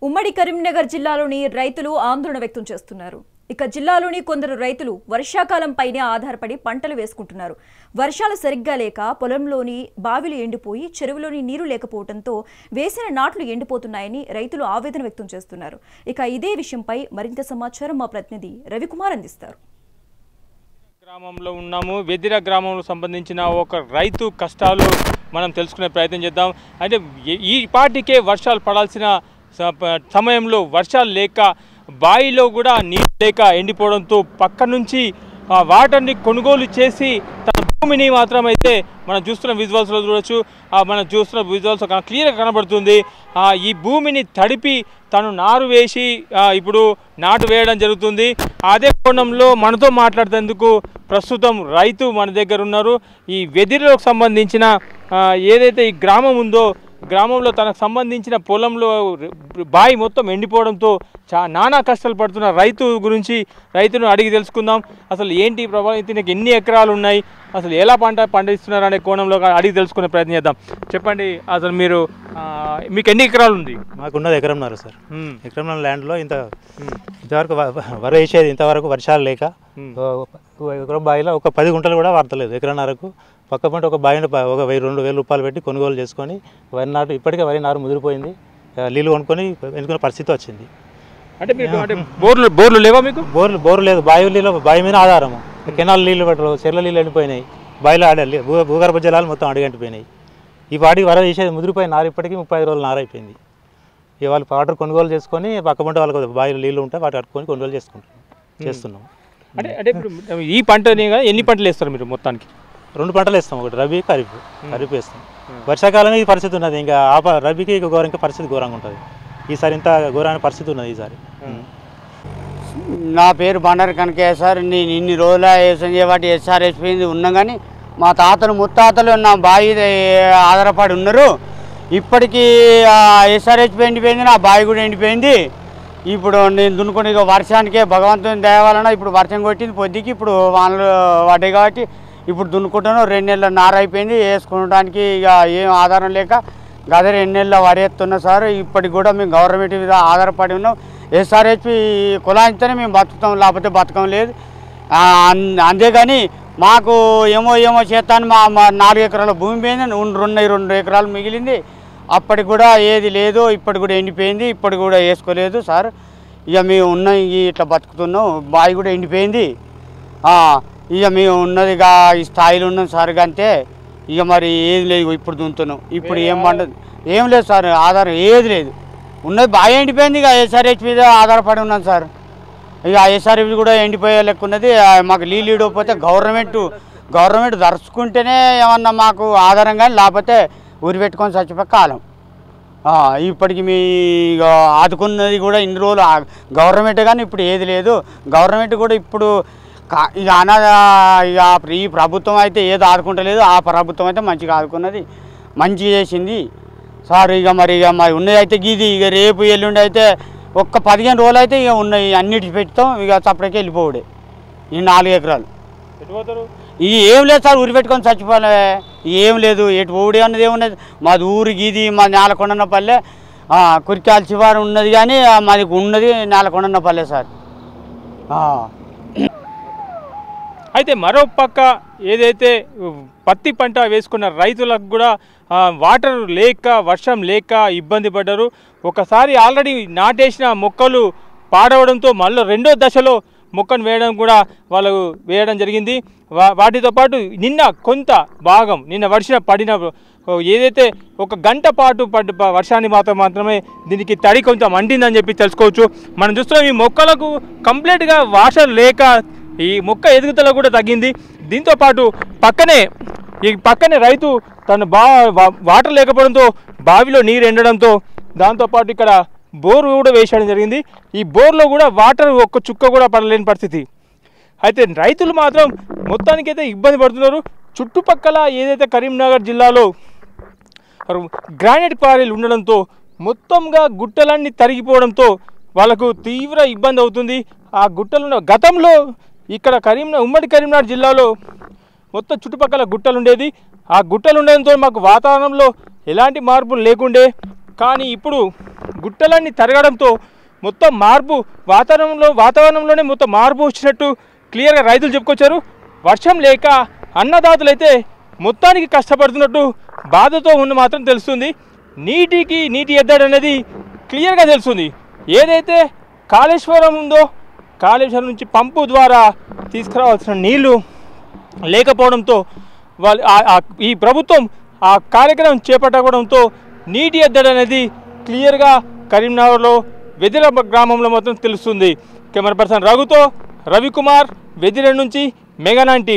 ఉమ్మడి కరీంనగర్ జిల్లాలోని రైతులు ఆందోళన వ్యక్తం చేస్తున్నారు. ఇక జిల్లాలోని కొందరు రైతులు వర్షాకాలం పైనే ఆధారపడి పంటలు వేసుకుంటున్నారు. వర్షాలు సరిగ్గా లేక పొలంలోని బావిలు ఎండిపోయి చెరువులోని నీరు లేకపోవడంతో వేసిన నాట్లు ఎండిపోతున్నాయని రైతులు ఆవేదన వ్యక్తం చేస్తున్నారు. ఇక ఇదే విషయంపై మరింత సమాచారం మా ప్రతినిధి రవికుమార్ అందిస్తారు. గ్రామంలో ఉన్నాము. వెదిర గ్రామంలో సంబంధించిన ఒక రైతు కష్టాలు మనం తెలుసుకునే ప్రయత్నం చేద్దాం. అంటే ఈ పార్టీకే వర్షాలు పడాల్సిన సమయంలో వర్షాలు లేక బావిలో కూడా నీరు లేక ఎండిపోవడంతో పక్క నుంచి వాటర్ని కొనుగోలు చేసి తన భూమిని మాత్రమైతే మనం చూస్తున్న విజువల్స్లో చూడవచ్చు. మనం చూస్తున్న విజువల్స్ క్లియర్గా కనబడుతుంది. ఈ భూమిని తడిపి తను నారు వేసి ఇప్పుడు నాటు వేయడం జరుగుతుంది. అదే కోణంలో మనతో మాట్లాడేందుకు ప్రస్తుతం రైతు మన దగ్గర ఉన్నారు. ఈ వెదిరిలోకి సంబంధించిన ఏదైతే ఈ గ్రామం ఉందో గ్రామంలో తనకు సంబంధించిన పొలంలో బావి మొత్తం ఎండిపోవడంతో నానా కష్టాలు పడుతున్న రైతు గురించి రైతును అడిగి తెలుసుకుందాం. అసలు ఏంటి ప్రభావం, ఇతనికి ఎన్ని ఎకరాలు ఉన్నాయి, అసలు ఎలా పండిస్తున్నారు అనే కోణంలో అడిగి తెలుసుకునే ప్రయత్నం చేద్దాం. చెప్పండి, అసలు మీకు ఎన్ని ఎకరాలు ఉంది? మాకున్నది ఎకరంన్నర సార్. ఎకరంన్నర ల్యాండ్లో ఇంతవరకు వరి వేసేది, ఇంతవరకు వర్షాలు లేక ఎకరం బావిలో ఒక 10 గుంటలు కూడా వాడతలేదు. ఎకరన్నరకు పక్క పంట ఒక బావిని ఒక 1000-2000 రూపాయలు పెట్టి కొనుగోలు చేసుకొని వరి నాటు ఇప్పటికే వరి నారు ముదిరిపోయింది. నీళ్ళు కొనుక్కొని ఎన్నుకునే పరిస్థితి వచ్చింది. అంటే బోర్లు లేవా మీకు? బోర్లు లేదు. బావి మీద ఆధారము. కెనాల్ నీళ్ళు పెట్టరు, చెర్ల నీళ్ళు ఎండిపోయినాయి. బావిలో భూగర్భ జలాలు మొత్తం అడిగంటిపోయినాయి. ఈ వాటికి వర వేసేది ముదిరిపోయిన నారు ఇప్పటికీ 35 రోజులు నారు అయిపోయింది. ఇక వాళ్ళు వాటర్ కొనుగోలు చేసుకొని పక్క పంట వాళ్ళకి బావిలో నీళ్ళు ఉంటే వాటి కట్టుకొని కొనుగోలు చేస్తున్నాం. అంటే ఈ పంట ఎన్ని పంటలు వేస్తారు మీరు? మొత్తానికి 2 పంటలు వేస్తాం. ఒకటి రబీ, ఖరీఫ్ వేస్తాం. వర్షాకాలం ఈ పరిస్థితి ఉన్నది. ఇంకా రబీకి ఇంకా పరిస్థితి ఘోరంగా ఉంటుంది. ఈసారి ఇంత ఘోరమైన పరిస్థితి ఉన్నది ఈసారి. నా పేరు బండారు కనకయ్య సార్. నేను ఇన్ని రోజుల వ్యవసాయం చేయబట్టి SRSP ఉన్నా కానీ మా తాతలు ముత్తాతలు నా బావి ఆధారపడి ఉన్నారు. ఇప్పటికీ SRSP ఎండిపోయింది, నా బావి కూడా ఎండిపోయింది. ఇప్పుడు నేను దున్నుకుని వర్షానికే భగవంతుని దేవాలన ఇప్పుడు వర్షం కొట్టింది పొద్దుకి, ఇప్పుడు వానలు పడ్డాయి కాబట్టి ఇప్పుడు దున్నుకుంటాను. 2 నెలల నార అయిపోయింది. వేసుకోవడానికి ఇక ఏం ఆధారం లేక గత 2 నెలల వరి ఎత్తున్నా సార్. ఇప్పటికి కూడా మేము గవర్నమెంట్ మీద ఆధారపడి ఉన్నాం. SRSP కులాంచితేనే మేము బతుకుతాం, లేకపోతే బతకం లేదు. అంతేగాని మాకు ఏమో చేస్తాను. మా 4 ఎకరాల భూమి పోయింది, 2 ఎకరాలు మిగిలింది. అప్పటికి కూడా ఏది లేదు. ఇప్పటి కూడా ఎండిపోయింది. ఇప్పటి కూడా వేసుకోలేదు సార్. ఇక మేము ఉన్న ఇట్లా బతుకుతున్నాం. బావి కూడా ఎండిపోయింది. ఇక మేము ఉన్నదిగా ఈ స్థాయిలో ఉన్నాం సార్. అంతే. ఇక మరి ఏది లేదు. ఇప్పుడు దున్నుతున్నాం. ఇప్పుడు ఏం పండదు, ఏం లేదు సార్. ఆధారం ఏది లేదు. ఉన్నది బాగా ఎండిపోయింది. ఇక SRSP మీద ఆధారపడి ఉన్నాం సార్. ఇక SRSP కూడా ఎండిపోయే లెక్క ఉన్నది. మాకు నీళ్ళు ఇవ్వకపోతే గవర్నమెంట్ దర్చుకుంటేనే ఏమన్నా మాకు ఆధారం, కానీ లేకపోతే ఊరి పెట్టుకొని చచ్చిపోయే కాలం. ఇప్పటికి మీ ఆదుకున్నది కూడా ఇన్ని రోజులు గవర్నమెంట్, కానీ ఇప్పుడు ఏది లేదు. గవర్నమెంట్ కూడా ఇప్పుడు ఇక ఈ ప్రభుత్వం అయితే ఏదో ఆదుకుంటలేదు. ఆ ప్రభుత్వం అయితే మంచిగా ఆదుకున్నది, మంచిగా చేసింది సార్. ఇక మరి ఉన్నది అయితే గీది. ఇక రేపు ఎల్లుండి అయితే ఒక్క 15 రోజులు అయితే ఇక ఉన్నాయి. అన్నిటి పెడతాం. ఇక చప్పటికి వెళ్ళిపోవుడే. ఈ 4 ఎకరాలు ఇవి ఏం లేదు సార్. ఊరి పెట్టుకొని చచ్చిపోలే. ఏం లేదు. ఎటు పోవుడే అన్నది ఏమున్నది. మాది ఊరి గీది. మా నేలకొండన్నపల్లె కురికాల శివారు ఉన్నది, కానీ మాది ఉన్నది నేలకొండన్నపల్లె సార్. అయితే మరో పక్క ఏదైతే పత్తి పంట వేసుకున్న రైతులకు కూడా వాటర్ లేక, వర్షం లేక ఇబ్బంది పడ్డారు. ఒకసారి ఆల్రెడీ నాటేసిన మొక్కలు పాడవడంతో మళ్ళీ 2వ దశలో మొక్కను వేయడం కూడా వాళ్ళు వేయడం జరిగింది. వాటితో పాటు నిన్న కొంత భాగం వర్షం పడిన ఏదైతే ఒక గంట పాటు వర్షాన్ని మాత్రమే దీనికి తడి కొంత మండిందని చెప్పి తెలుసుకోవచ్చు. మనం చూస్తున్నాం ఈ మొక్కలకు కంప్లీట్గా వర్షం లేక ఈ మొక్క ఎదుగుదల కూడా తగ్గింది. దీంతో పాటు పక్కనే రైతు తను వాటర్ లేకపోవడంతో బావిలో నీరు ఎండడంతో దాంతోపాటు ఇక్కడ బోరు కూడా వేసేయడం జరిగింది. ఈ బోర్లో కూడా వాటర్ ఒక్క చుక్క కూడా పడలేని పరిస్థితి. అయితే రైతులు మాత్రం మొత్తానికైతే ఇబ్బంది పడుతున్నారు. చుట్టుపక్కల ఏదైతే కరీంనగర్ జిల్లాలో గ్రానైట్ క్వారీలు ఉండడంతో మొత్తంగా గుట్టలన్నీ తరిగిపోవడంతో వాళ్ళకు తీవ్ర ఇబ్బంది అవుతుంది. ఆ గుట్టలు గతంలో ఇక్కడ ఉమ్మడి కరీంనగర్ జిల్లాలో మొత్తం చుట్టుపక్కల గుట్టలు ఉండేది. ఆ గుట్టలు ఉండడంతో మాకు వాతావరణంలో ఎలాంటి మార్పులు లేకుండే. కానీ ఇప్పుడు గుట్టలన్నీ తరగడంతో మొత్తం మార్పు వాతావరణంలోనే మొత్తం మార్పు వచ్చినట్టు క్లియర్గా రైతులు చెప్పుకొచ్చారు. వర్షం లేక అన్నదాతలైతే మొత్తానికి కష్టపడుతున్నట్టు బాధతో ఉన్న మాత్రం తెలుస్తుంది. నీటి ఎద్దడి అనేది క్లియర్గా తెలుస్తుంది. ఏదైతే కాళేశ్వరం ఉందో కాళేశ్వరం నుంచి పంపు ద్వారా తీసుకురావాల్సిన నీళ్లు లేకపోవడంతో ఈ ప్రభుత్వం ఆ కార్యక్రమం చేపట్టకపోవడంతో నీటి ఎద్దడి అనేది క్లియర్గా కరీంనగర్లో వెదిర గ్రామంలో మాత్రం తెలుస్తుంది. కెమెరా పర్సన్ రఘుతో రవికుమార్, వెదిర నుంచి మెగా 9 టీవీ.